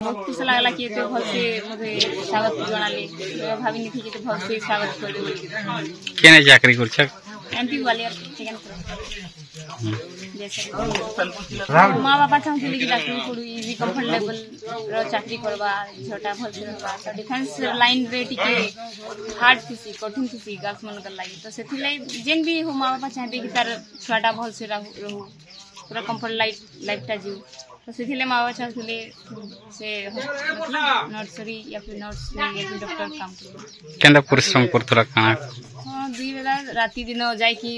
बहुत खुश लगला कि एते भल से मुझे स्वागत जणाले भाभी नहीं थी कि भल से स्वागत कर केने चाकरी करछ एमपी वाले चिकन जैसे माँ बापा चाहते कि चाकरी करू इजी कंफर्टेबल रो चाकरी करबा छोटा भल से रहबा तो डिफेंस लाइन रे टिके हार्ड थी कठिन थी गर्ल्स मन कर लागि तो सेथिले जेन भी हो माँ बापा चाहते कि तार छुआटा भल से रहू पूरा कंफर्ट लाइफटा जीव तो से माँ बाबा चाहते से मतलब नर्सरी या फिर नर्स या फिर डॉक्टर काम केंदा परिश्रम करथरा काना हां दुई बेला राति दिन जाय कि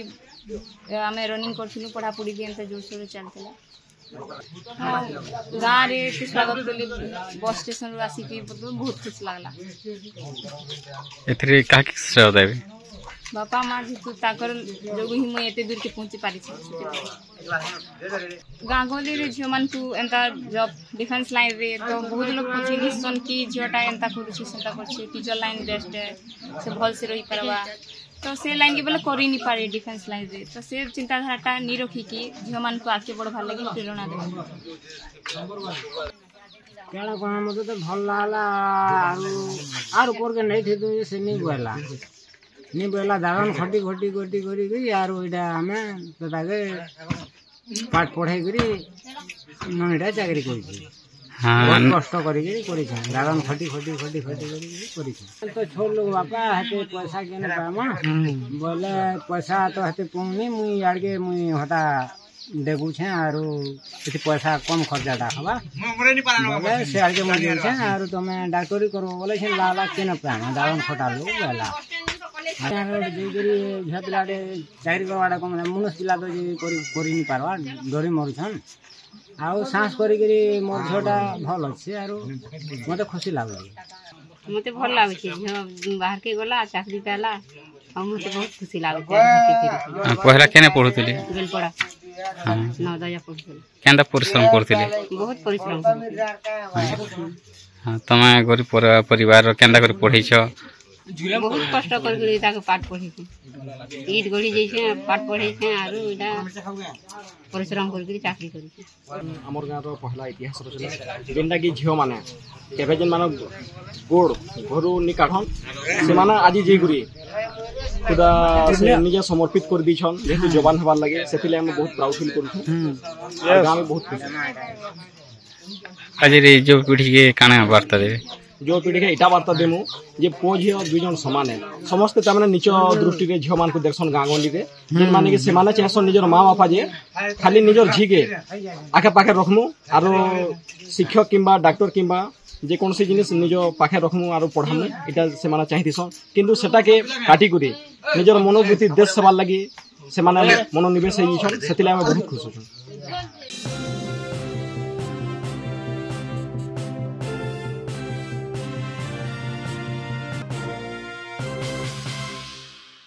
आमे रनिंग करथिलु पढ़ा पढ़ी भी एंत जोर सोर चलतला हां गां रे स्वागत करले बस स्टेशन रो आसी कि बहुत खुश लागला एथरे काकी श्रेय देबे बापा माँ जी ताकर जोगु ही मुई एते दूर के पहुंची पारी छी गाँ गली रे झियो मान को एंता जॉब डिफेंस लाइन रे तो बहुत लोग पूछी सन कि झियोटा एंता करूछि सेंता करछि टीचर लाइन बेस्ट है से भल से रही परवा तो से लाइन के बोले करी नहीं पारे डिफेंस लाइन रे तो से चिंताधाराटा नि रखी कि झियो मान को आके बड़ भल लागि प्रेरणा देबा केना कोना मते तो भल लागला आरो ऊपर के नहीं थे तो से नहीं बोला नहीं बोला दागन खटी खटी खटी करी यार ओइडा हमें तो ताके पाठ पढ़ाई करी ननिडा चाकरी करी हां कष्ट करी दागन खटी खटी खटी खटी करी तो छोड़ लोग बापा हते पैसा केने पामा बोले पैसा तो हते पुनी मुई यार के मुई हटा देबू छे आरो इति पैसा कम खर्चा हवा बोले से आर के मुई छे आरो तमे डॉक्टरी करो बोले छे लाला केने पामा दागन खटा लोग बोला चाकरी करवाटा कम मनुष्य पिला तो करी नहीं पारवा डरी मरुछन आउ सांस करी मोर झटा भल अच्छे आरो मते खुशी लागल मते भल लागै छै बाहर के गला चाकरी पेला हम मते बहुत खुशी लागै छै पहला केने पढुतली बेलपड़ा नवदया पढुतली केंदा परिश्रम करतली बहुत परिश्रम हां तमे गरीब परिवार केंदा कर पढै छ बहुत कष्ट करके ताके पाठ पढ़े छे ईद गड़ी जैसे पाठ पढ़े छे आरो इडा परिश्रम करके चाकरी करी छे हमर गां रो पहला इतिहास रचना जेंदा की झियो माने केबे जेन माने गोड़ घरु निकाढन से माने आजि जे गुरी खुदा से निजे समर्पित कर दी छन जेतु जवान हबार लागे सेतिले हम बहुत प्राउड फील करू छन गां में बहुत खुशी आज रे जो पीढ़ी के काना वार्ता देबे जो पीढ़ी के इटा वार्ता देमु जे पो झियो दुई जन समान है समस्त तमने नीच दृष्टि रे झियो मान को देखसन गां गली रे जेन माने कि से माने चाहसन निजर मां बापा जे खाली निजर झी के आके पाखे रखमु आरो शिक्षक किंबा डॉक्टर किंबा जे कोनसी जिनिस निजो पाखे रखमु आरो पढामु इटा से माने चाहिदिसन किंतु सेटा के काटी गुरी निजर मनोवृत्ति देश सेवा लागि से माने मनोनिवेश होई छन सेतिला हम बहुत खुश छन।